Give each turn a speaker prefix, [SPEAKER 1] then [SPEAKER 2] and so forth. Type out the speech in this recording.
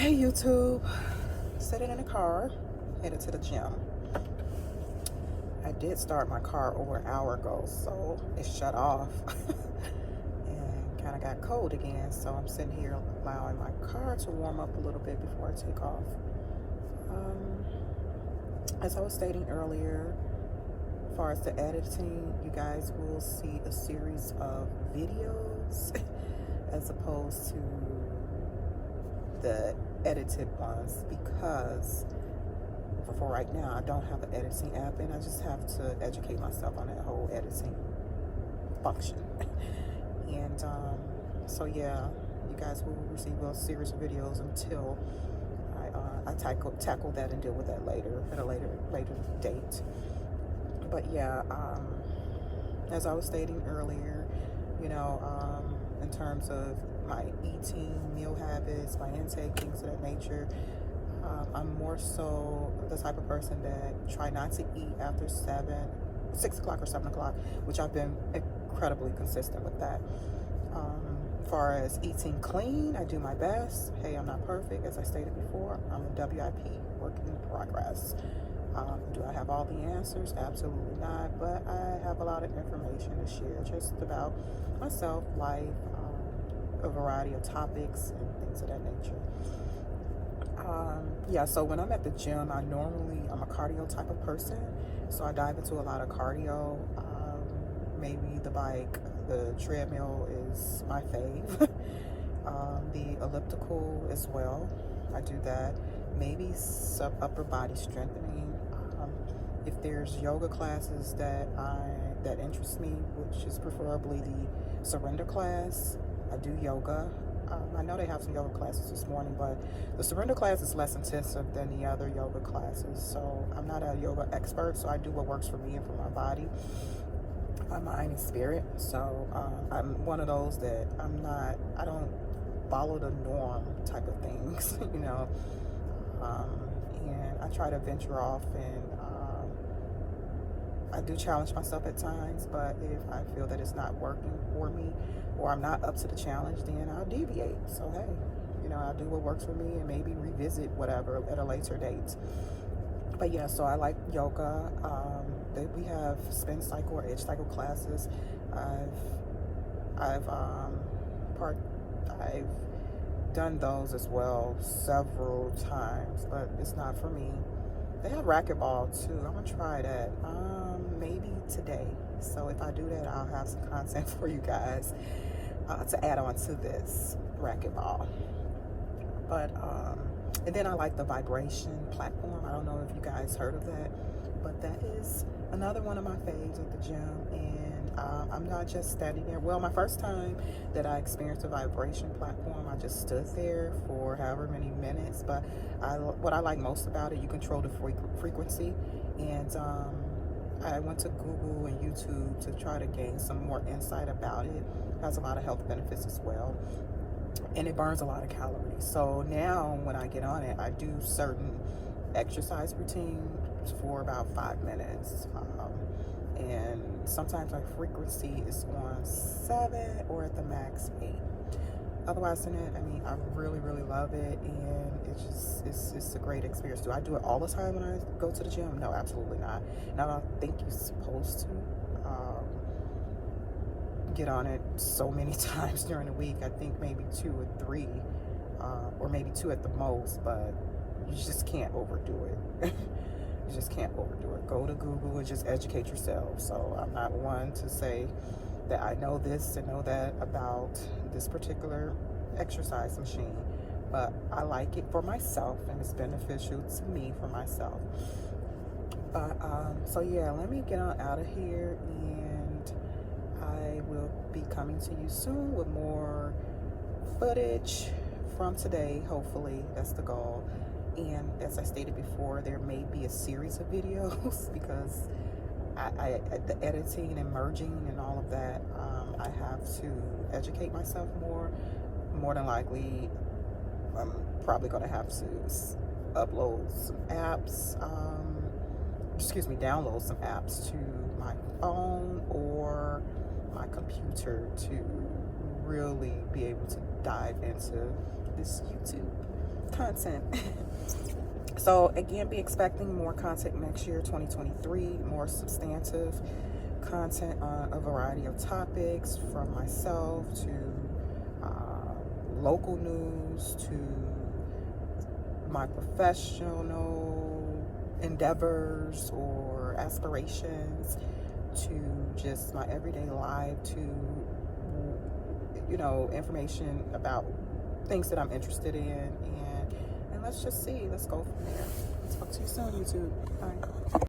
[SPEAKER 1] Hey YouTube, sitting in the car, headed to the gym. I did start my car over an hour ago, so it shut off and kind of got cold again. So I'm sitting here allowing my car to warm up a little bit before I take off. As I was stating earlier, as far as the editing, you guys will see a series of videos as opposed to the edited ones, because for right now I don't have an editing app and I just have to educate myself on that whole editing function. And so yeah, you guys will receive a series of videos until I tackle that and deal with that later at a later date. But yeah, as I was stating earlier, you know, in terms of my eating, meal habits, my intake, things of that nature, I'm more so the type of person that try not to eat after 6 o'clock or 7 o'clock, which I've been incredibly consistent with that. As far as eating clean, I do my best. Hey, I'm not perfect, as I stated before. I'm a WIP, working in progress. Do I have all the answers? Absolutely not, but I have a lot of information to share just about myself, life, a variety of topics and things of that nature. Yeah, so when I'm at the gym, I'm a cardio type of person, so I dive into a lot of cardio. Maybe the bike, the treadmill is my fave. The elliptical as well, I do that. Maybe some upper body strengthening. If there's yoga classes that interest me, which is preferably the surrender class, I do yoga. I know they have some yoga classes this morning, but the surrender class is less intensive than the other yoga classes. So I'm not a yoga expert, so I do what works for me and for my body, my mind and spirit. So I'm one of those that I don't follow the norm type of things, you know. And I try to venture off, and I do challenge myself at times, but if I feel that it's not working for me or I'm not up to the challenge, then I'll deviate. So hey, you know, I'll do what works for me and maybe revisit whatever at a later date. But yeah, so I like yoga. We have spin cycle or edge cycle classes. I've done those as well several times, but it's not for me. They have racquetball too. I'm gonna try that maybe today. So if I do that, I'll have some content for you guys to add on to this racquetball. But and then I like the vibration platform. I don't know if you guys heard of that, but that is another one of my faves at the gym. And I'm not just standing there. Well, my first time that I experienced a vibration platform, I just stood there for however many minutes. But what I like most about it, you control the frequency. And I went to Google and YouTube to try to gain some more insight about it. It has a lot of health benefits as well, and it burns a lot of calories. So now when I get on it, I do certain exercise routines for about 5 minutes. And sometimes my frequency is on 7 or at the max 8. Otherwise than that, I mean, I really, really love it, and it's a great experience. Do I do it all the time when I go to the gym? No, absolutely not. And I don't think you're supposed to get on it so many times during the week. I think maybe 2 or 3, or maybe 2 at the most, but you just can't overdo it. You just can't overdo it. Go to Google and just educate yourself. So I'm not one to say that I know this and know that about this particular exercise machine, but I like it for myself and it's beneficial to me for myself. But so yeah, let me get on out of here, and I will be coming to you soon with more footage from today. Hopefully, that's the goal. And as I stated before, there may be a series of videos because the editing and merging and all of that, I have to educate myself more. More than likely, I'm probably going to have to upload some apps, download some apps to my phone or my computer to really be able to dive into this YouTube content. So again, be expecting more content next year, 2023, more substantive content on a variety of topics, from myself to local news to my professional endeavors or aspirations, to just my everyday life, to, you know, information about things that I'm interested in, and let's just see, let's go from there. Talk to you soon, YouTube. Bye.